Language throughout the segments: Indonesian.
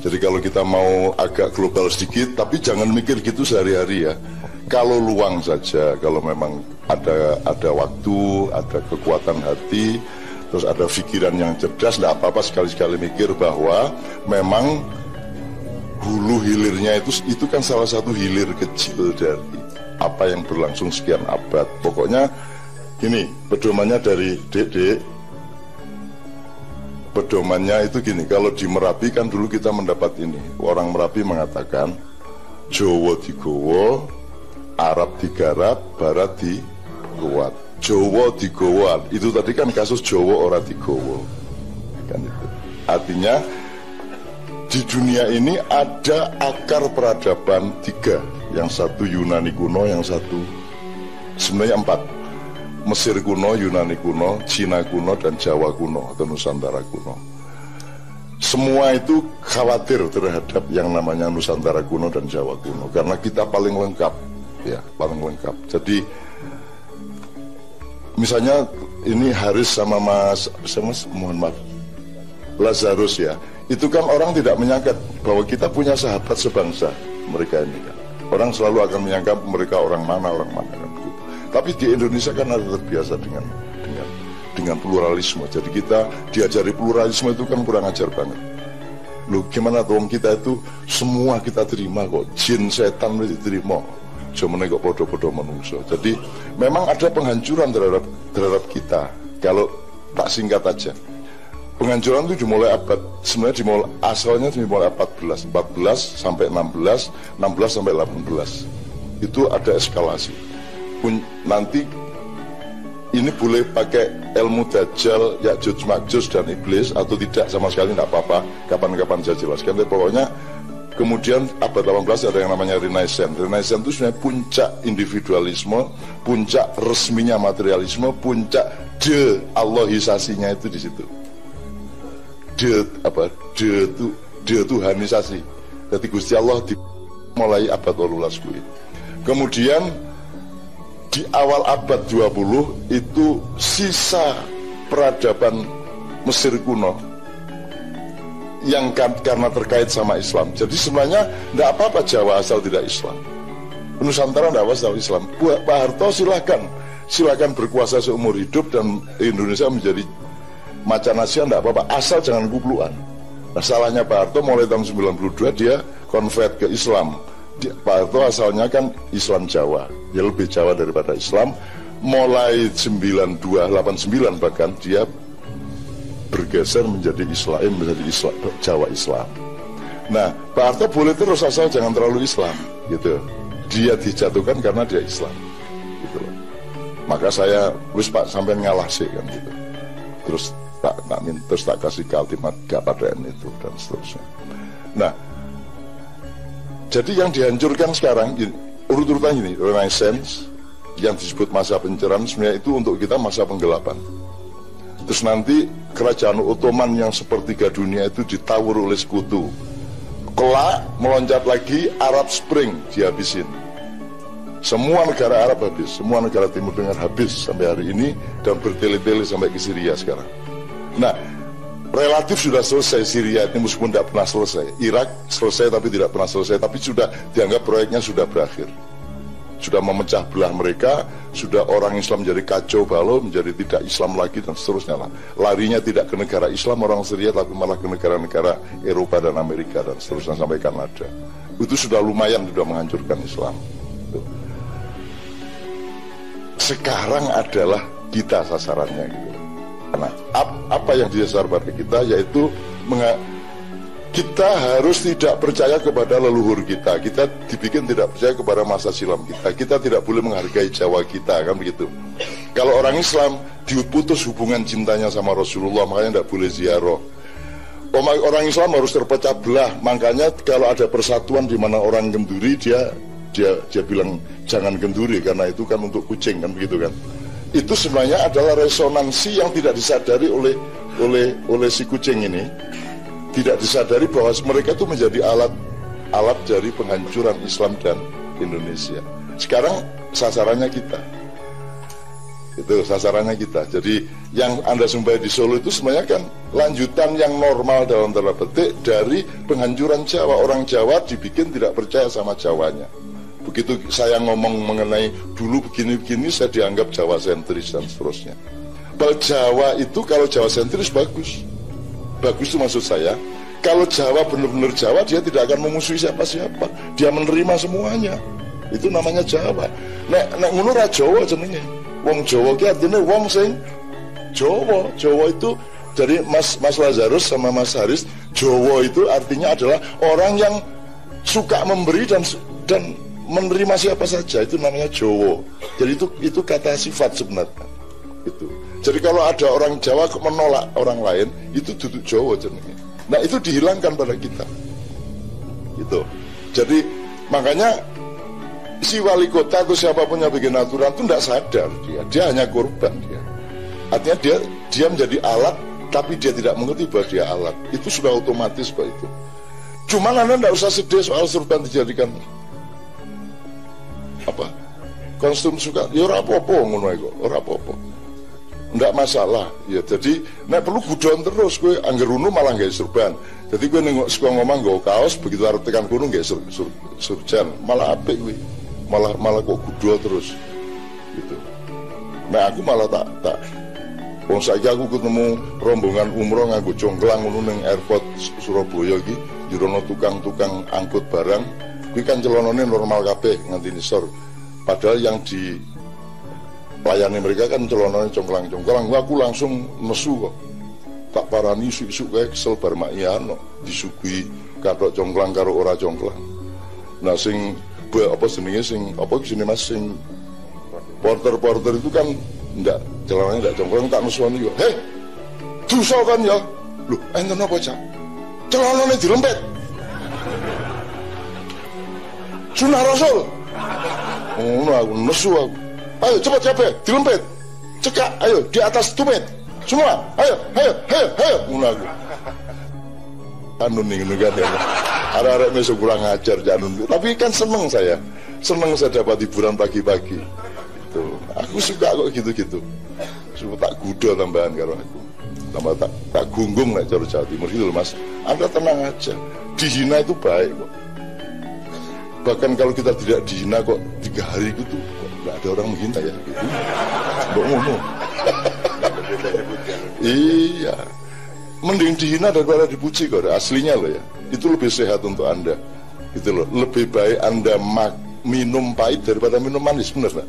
Jadi kalau kita mau agak global sedikit, tapi jangan mikir gitu sehari-hari ya. Kalau luang saja, kalau memang ada waktu, ada kekuatan hati, terus ada pikiran yang cerdas, tidak apa-apa sekali-sekali mikir bahwa memang hulu hilirnya itu kan salah satu hilir kecil dari apa yang berlangsung sekian abad. Pokoknya ini pedomannya dari Dek. Pedomannya itu gini, kalau di Merapi kan dulu kita mendapat ini. Orang Merapi mengatakan Jawa digowo, Arab digarap, Barat dikuat. Jawa digowo, itu tadi kan kasus Jawa ora digowo. Kan itu. Artinya di dunia ini ada akar peradaban 3. Yang satu Yunani kuno, yang satu sebenarnya 4. Mesir kuno, Yunani kuno, Cina kuno, dan Jawa kuno atau Nusantara kuno. Semua itu khawatir terhadap yang namanya Nusantara kuno dan Jawa kuno karena kita paling lengkap, ya, paling lengkap. Jadi misalnya ini Haris sama Mas mohon maaf, Lazarus ya, itu kan orang tidak menyangka bahwa kita punya sahabat sebangsa mereka ini kan. Orang selalu akan menyangka mereka orang mana kan begitu. Tapi di Indonesia kan ada terbiasa dengan pluralisme. Jadi kita diajari pluralisme itu kan kurang ajar banget. Loh gimana tuh kita itu semua kita terima kok, jin setan itu diterima. Cuma kok podo-podo manusia. Jadi memang ada penghancuran terhadap kita. Kalau tak singkat aja, penghancuran itu dimulai asalnya dimulai 14 sampai 16 sampai 18. Itu ada eskalasi. Nanti ini boleh pakai ilmu Dajjal, Ya'juj Ma'juj dan Iblis atau tidak sama sekali tidak apa-apa, kapan-kapan saya jelaskan. Tapi pokoknya kemudian abad 18 ada yang namanya Renaissance. Renaissance itu sebenarnya puncak individualisme, puncak resminya materialisme, puncak de-Allahisasinya itu di situ. De-Tuhanisasi. Jadi Gusti Allah mulai abad 18 kuwi. Kemudian di awal abad 20 itu sisa peradaban Mesir kuno yang karena terkait sama Islam. Jadi sebenarnya tidak apa-apa Jawa asal tidak Islam, Nusantara tidak apa asal Islam. Pak Harto silakan berkuasa seumur hidup dan Indonesia menjadi macan Asia, tidak apa-apa, asal jangan kupluan. Nah salahnya Pak Harto mulai tahun 92 dia convert ke Islam. Pak Harto asalnya kan Islam Jawa, dia lebih Jawa daripada Islam. Mulai 89 bahkan dia bergeser menjadi Islam, Jawa Islam. Nah Pak Harto boleh terus asal jangan terlalu Islam gitu. Dia dijatuhkan karena dia Islam gitu loh. Maka saya wis Pak sampai ngalah sih kan gitu. Terus tak kasih ultimat kepadaan itu dan seterusnya. Nah jadi yang dihancurkan sekarang urut-urutan ini, Renaissance yang disebut masa pencerahan sebenarnya itu untuk kita masa penggelapan. Terus nanti kerajaan Ottoman yang sepertiga dunia itu ditawur oleh sekutu. Kelak meloncat lagi Arab Spring dihabisin. Semua negara Arab habis, semua negara Timur Tengah habis sampai hari ini dan bertele-tele sampai ke Syria sekarang. Nah, relatif sudah selesai Syria ini meskipun tidak pernah selesai. Irak selesai tapi tidak pernah selesai, tapi sudah dianggap proyeknya sudah berakhir. Sudah memecah belah mereka, sudah orang Islam menjadi kacau balau, menjadi tidak Islam lagi dan seterusnya lah. Larinya tidak ke negara Islam orang Syria tapi malah ke negara-negara Eropa dan Amerika dan seterusnya sampai Kanada. Itu sudah lumayan sudah menghancurkan Islam. Sekarang adalah kita sasarannya gitu. Nah, apa yang disasar pada kita yaitu kita harus tidak percaya kepada leluhur kita. Kita dibikin tidak percaya kepada masa silam kita. Kita tidak boleh menghargai Jawa kita, kan begitu. Kalau orang Islam diputus hubungan cintanya sama Rasulullah, makanya tidak boleh ziarah. Orang Islam harus terpecah belah. Makanya kalau ada persatuan di mana orang genduri, dia bilang jangan genduri karena itu kan untuk kucing, kan begitu kan. Itu sebenarnya adalah resonansi yang tidak disadari oleh si kucing ini. Tidak disadari bahwa mereka itu menjadi alat dari penghancuran Islam dan Indonesia. Sekarang sasarannya kita. Itu sasarannya kita. Jadi yang Anda sembah di Solo itu sebenarnya kan lanjutan yang normal dalam tanda petik dari penghancuran Jawa. Orang Jawa dibikin tidak percaya sama Jawanya. Begitu saya ngomong mengenai dulu begini-begini, saya dianggap Jawa sentris dan seterusnya. Kalau Jawa itu, kalau Jawa sentris bagus. Bagus itu maksud saya, kalau Jawa benar-benar Jawa, dia tidak akan memusuhi siapa-siapa. Dia menerima semuanya. Itu namanya Jawa. Nek ngono ra Jawa jenenge. Wong Jawa ki artinya wong sing Jawa. Jawa itu dari Mas Lazarus sama Mas Haris, Jawa itu artinya adalah orang yang suka memberi dan menerima siapa saja. Itu namanya Jawa. Jadi itu kata sifat sebenarnya. Itu. Jadi kalau ada orang Jawa menolak orang lain, itu duduk Jawa jenenge. Nah, itu dihilangkan pada kita. Gitu. Jadi makanya si wali kota atau siapapun yang bikin aturan itu tidak sadar dia hanya korban dia. Artinya dia menjadi alat, tapi dia tidak mengerti bahwa dia alat. Itu sudah otomatis kok itu. Cuman Anda tidak usah sedih soal surban dijadikan apa konsum suka. Ya ora apa-apa ngono iku, ora apa-apa. Ndak masalah. Ya jadi nek perlu gudon terus kowe angger ngono malah gawe surban. Jadi kowe ning suka ngomong nggo kaos begitu arep tekan kono gawe surjan, malah apik kowe. Malah kok gudo terus gitu. Nah aku malah tak wong saiki aku ketemu rombongan umroh nganggo congklang ngono ning airport Surabaya iki, jurono tukang-tukang angkut barang, kuwi kan celonone normal kabeh nganti nisor. Padahal yang di layani mereka kan celonone congklang-congklang. Aku langsung nesu kok. Tak parani isuk-isuk kae kesel bar mak iyano disuguhi kathok congklang karo ora congklang. Nah sing apa jenenge sing apa jenenge Mas sing porter itu kan ndak celananya ndak congklang tak nusuani yo. Heh. Dosa kan ya. Lho, enten apa, Cak? Celanane dilempet. Sunah Rasul. Oh, aku nesu aku. Ayo cepat dilempet. Cekak, ayo di atas tumit. Semua, ayo. Ngono aku. Anu ning ngono kan ya. Arek-arek mesuk kurang ngajar janun. Tapi kan seneng saya dapat hiburan pagi-pagi. Itu. Aku suka kok gitu-gitu. Supaya tak gudo tambahan karo aku. Tambah tak gunggung nek cara Jawa Timur gitu loh Mas. Anda tenang aja. Dihina itu baik kok. Bahkan kalau kita tidak dihina kok 3 hari itu kok enggak ada orang menghina ya gitu. Mbok ngono. Iya. Mending dihina daripada dipuji kok, aslinya loh ya. Itu lebih sehat untuk Anda. Gitu loh. Lebih baik Anda minum pahit daripada minum manis, bener gak?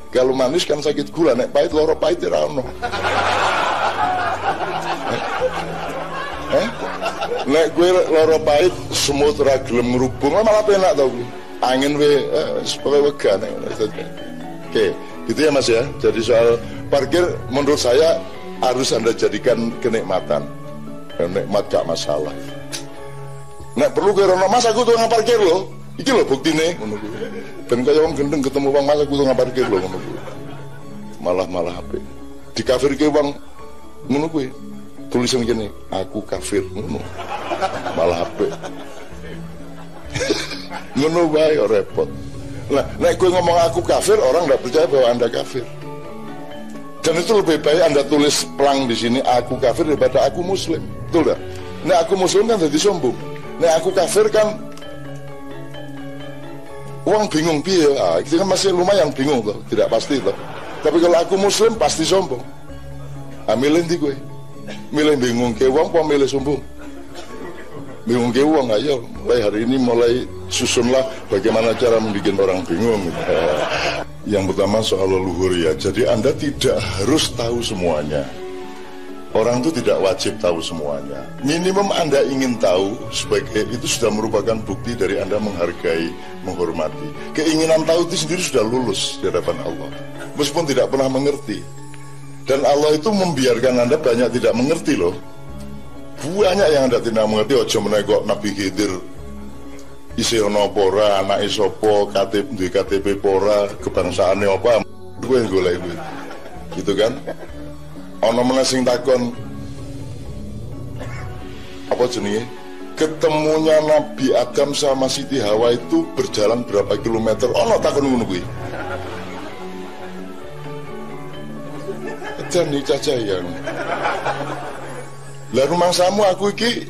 Kalau manis kan sakit gula, nek pahit loro pahit ora ono. Nek gue loro pahit semut ora gelem ngrubung, malah penak tau gue. Angin we supaya wegan. Oke, gitu ya Mas ya. Jadi soal parkir menurut saya harus Anda jadikan kenikmatan. Nikmat gak masalah. Nek perlu kira Mas aku tuh parkir loh. Iki loh buktine ngono kuwi. Ben kaya wong gendeng ketemu wong Mas aku tuh parkir loh ngono kuwi. Malah apik. Dikafirke wong ngono kuwi. Tulisan gini, aku kafir ngono. Malah apik. Ngono wae repot. Nah, nek kowe ngomong aku kafir, orang enggak percaya bahwa Anda kafir. Dan itu lebih baik Anda tulis pelang di sini aku kafir daripada aku muslim. Betul tak? Nek aku muslim kan jadi sombong. Nek aku kafir kan uang bingung piye. Ah, itu kan masih lumayan bingung toh, tidak pasti toh. Tapi kalau aku muslim pasti sombong. Ah, milih ndi kowe? Milih bingung ke uang apa milih sombong? Bingung ke uang ayo. Mulai hari ini mulai susunlah bagaimana cara membuat orang bingung. Yang pertama soal leluhur ya. Jadi Anda tidak harus tahu semuanya. Orang itu tidak wajib tahu semuanya. Minimum Anda ingin tahu sebagai itu sudah merupakan bukti dari Anda menghargai, menghormati. Keinginan tahu itu sendiri sudah lulus di hadapan Allah. Meskipun tidak pernah mengerti. Dan Allah itu membiarkan Anda banyak tidak mengerti loh. Banyak yang Anda tidak mengerti. Ojo menegok Nabi Khidir isi ono pora, anak isopo, KTP pora, kebangsaannya apa, gue golek gue, gitu kan? Ono menasing takon, apa jenenge? Ketemunya Nabi Adam sama Siti Hawa itu berjalan berapa kilometer? Ono takon ngono kuwi. Dan iki cacayang. Lah rumah samu aku iki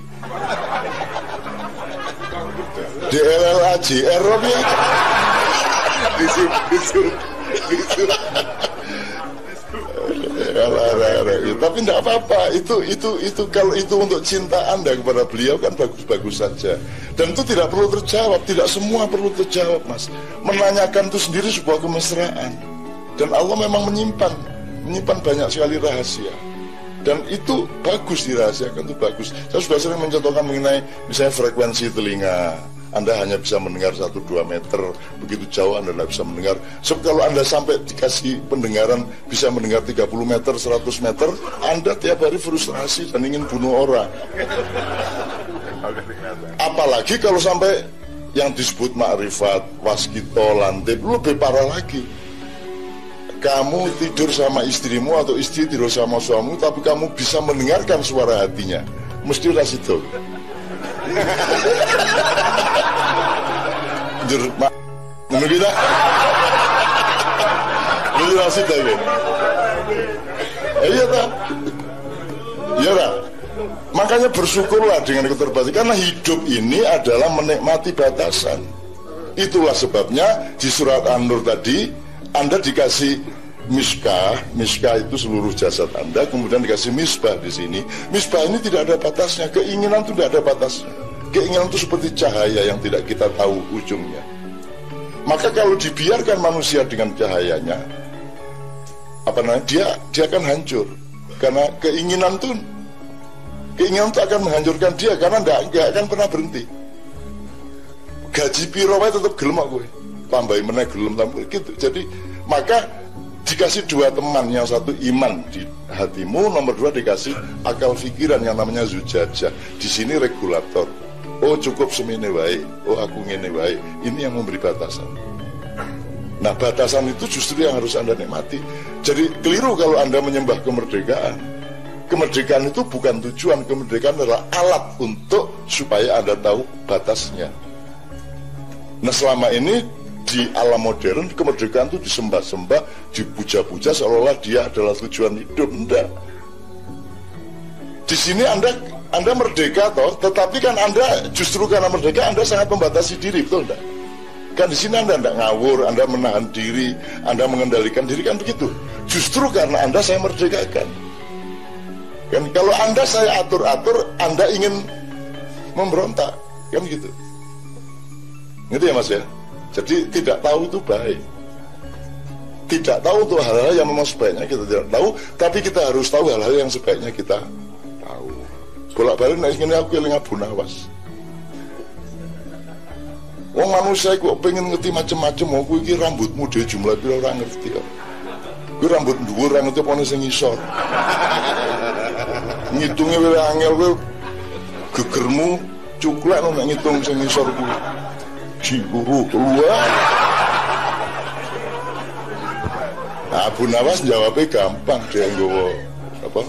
DLLAJR ya. Disur. Tapi tidak apa-apa. Itu kalau itu untuk cinta Anda kepada beliau kan bagus-bagus saja. Dan itu tidak perlu terjawab. Tidak semua perlu terjawab, Mas. Menanyakan itu sendiri sebuah kemesraan. Dan Allah memang menyimpan banyak sekali rahasia. Dan itu bagus dirahasiakan, itu bagus. Saya sudah sering mencontohkan mengenai misalnya frekuensi telinga. Anda hanya bisa mendengar 1-2 meter, begitu jauh Anda tidak bisa mendengar. Sebab kalau Anda sampai dikasih pendengaran bisa mendengar 30 meter, 100 meter, Anda tiap hari frustrasi dan ingin bunuh orang. Apalagi kalau sampai yang disebut makrifat, waskito, lantip, lebih parah lagi. Kamu tidur sama istrimu atau istri tidur sama suamimu, tapi kamu bisa mendengarkan suara hatinya. Mesti udah situ. Menurut kita ini rasid lagi. Iya tak? Iya tak? Makanya bersyukurlah dengan keterbatasan, karena hidup ini adalah menikmati batasan. Itulah sebabnya di surat An-Nur tadi Anda dikasih miskah itu seluruh jasad Anda, kemudian dikasih misbah di sini. Misbah ini tidak ada batasnya, keinginan itu tidak ada batasnya. Keinginan itu seperti cahaya yang tidak kita tahu ujungnya. Maka kalau dibiarkan manusia dengan cahayanya, dia akan hancur. Karena keinginan itu akan menghancurkan dia, karena nggak akan pernah berhenti. Gaji piro wae tetap gelem aku, tambahin meneh gelem gitu. Jadi maka dikasih 2 teman, yang satu iman di hatimu, nomor 2 dikasih akal pikiran yang namanya zujajah. Di sini regulator. Oh cukup semene wae, oh aku ngene wae. Ini yang memberi batasan. Nah batasan itu justru yang harus Anda nikmati. Jadi keliru kalau Anda menyembah kemerdekaan. Kemerdekaan itu bukan tujuan, kemerdekaan adalah alat untuk supaya Anda tahu batasnya. Nah selama ini di alam modern kemerdekaan itu disembah-sembah, dipuja-puja seolah-olah dia adalah tujuan hidup. Enggak. Di sini Anda merdeka toh, tetapi kan Anda justru karena merdeka Anda sangat membatasi diri, betul enggak? Kan di sini Anda enggak ngawur, Anda menahan diri, Anda mengendalikan diri, kan begitu. Justru karena Anda saya merdekakan. Kan kalau Anda saya atur-atur, Anda ingin memberontak, kan gitu. Gitu ya Mas ya. Jadi tidak tahu itu baik. Tidak tahu untuk hal-hal yang memang sebaiknya kita tidak tahu, tapi kita harus tahu hal-hal yang sebaiknya kita tahu. Bolak-balik nek ngene aku eling Abu Nawas. Wong manusia kok pengen ngerti macam-macam, aku iki rambutmu dhewe jumlah pira ora ngerti kok. Kuwi rambut dhuwur ora ngerti apa ana sing ngisor. Ngitunge wae angel kowe gegermu cuklek nek ngitung sing ngisor kuwi. Ciburu keluar. Abu Nawas jawabnya gampang, dia nggawa apa?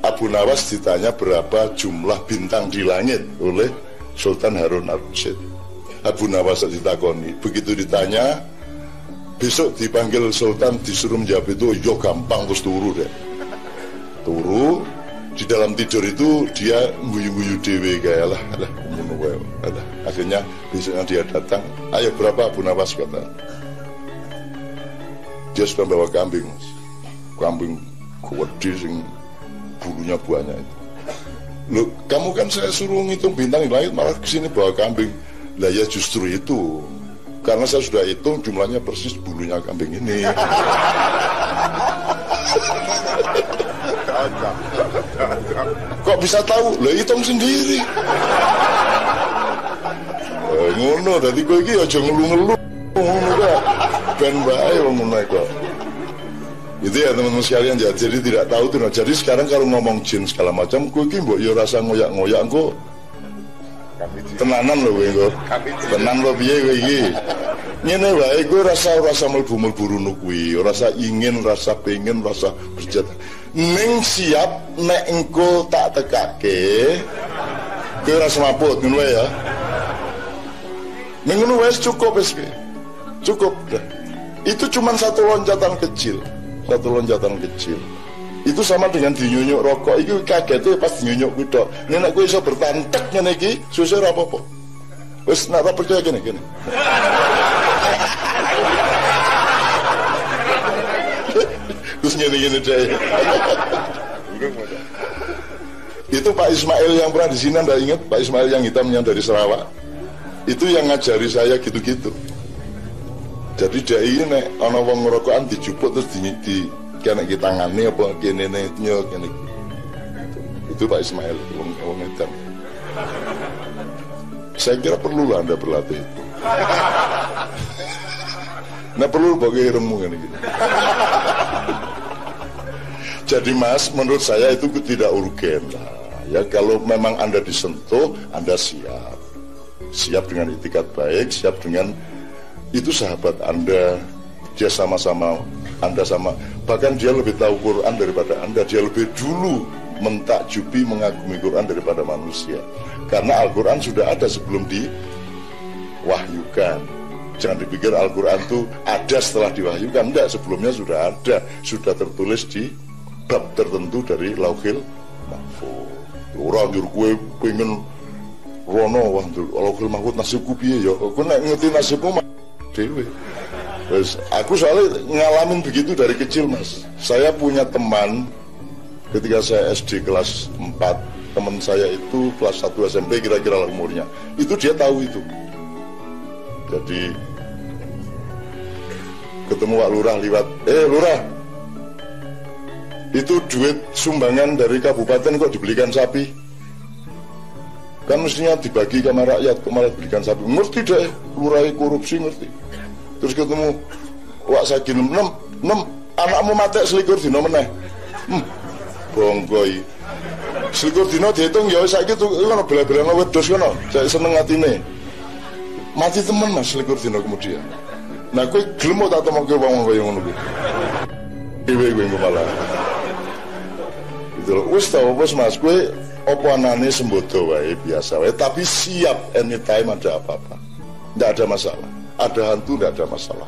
Abu Nawas ditanya berapa jumlah bintang di langit oleh Sultan Harun al-Rasyid. Abu Nawas ditakoni, begitu ditanya besok dipanggil Sultan disuruh menjawab itu, yo gampang, terus turu deh. Turu di dalam tidur itu dia guyu-guyu dewe kayak lah akhirnya besoknya dia datang, ayo berapa Abu Nawas, kata dia sudah bawa kambing, kambing gede sing bulunya banyak itu. Loh, kamu kan saya suruh ngitung bintang di langit malah kesini bawa kambing. Lah ya justru itu, karena saya sudah hitung jumlahnya persis bulunya kambing ini. Kok bisa tahu? Lah hitung sendiri. Ngono, dadi kowe iki aja ngelu-ngelu ngono kok. Ben bae wong ngono kok. Itu ya teman-teman sekalian, jadi tidak tahu tuh. Jadi sekarang kalau ngomong jin segala macam, kowe iki mbok yo rasa ngoyak-ngoyak engko. Tenanan lho kowe engko. Tenan lho piye kowe iki? Ngene wae kowe rasa mlebu-mlebu runu kuwi, rasa ingin, rasa pengen, rasa berjata. Ning siap nek engko tak tekake. Kowe rasa maput ngono ya. Ning ngono wis cukup wis. Cukup dah. Itu cuma satu loncatan kecil. satu loncatan kecil. Itu sama dengan dinyunyuk rokok. Itu kagetnya pas dinyunyuk kuda. Ini nek gue bisa bertantek ngene iki, susah apa-apa. Wes nak percaya gini. Terus gini deh. Itu Pak Ismail yang pernah di sini, Anda ingat Pak Ismail yang hitam yang dari Sarawak? Itu yang ngajari saya gitu-gitu. Jadi dia ini nek ana wong ngerokokan dijupuk terus di kena kita tangane apa kene nyo kene. Itu Pak Ismail wong hitam. Saya kira perlu lah Anda berlatih. Nah perlu pakai remu kan gitu. Jadi Mas, menurut saya itu tidak urgen lah. Ya kalau memang Anda disentuh, Anda siap. Siap dengan itikat baik, siap dengan itu sahabat Anda, dia sama-sama, Anda sama, bahkan dia lebih tahu Quran daripada Anda, dia lebih dulu mentakjubi, mengagumi Quran daripada manusia, karena Al-Quran sudah ada sebelum diwahyukan. Jangan dipikir Al-Quran itu ada setelah diwahyukan, enggak, sebelumnya sudah ada, sudah tertulis di bab tertentu dari Lauhil Mahfuz. Orang jur gue pengen rono, wah Lauhil Mahfuz nasibku piye ya, aku nek ngerti nasibmu dewe. Terus aku soalnya ngalamin begitu dari kecil Mas. Saya punya teman ketika saya SD kelas 4, teman saya itu kelas 1 SMP kira-kira umurnya. Itu dia tahu itu. Jadi ketemu Pak Lurah liwat, Lurah, itu duit sumbangan dari kabupaten kok dibelikan sapi? Kan mestinya dibagi sama rakyat, kok malah dibelikan sapi? Ngerti deh, Lurah korupsi ngerti. Terus ketemu wak saiki nem anakmu mati selikur dino meneh. Bongkoi. Selikur dino dihitung ya saiki tuh ngono bela-belane wedhus ngono. Saya seneng atine. Mati temen Mas selikur dino kemudian. Nah kowe gelem tak temokke wong kaya ngono kuwi. Dewe kowe malah. Itu wis ta wis Mas kowe apa anane sembodo wae biasa wae tapi siap anytime ada apa-apa. Enggak ada masalah. Ada hantu tidak ada masalah.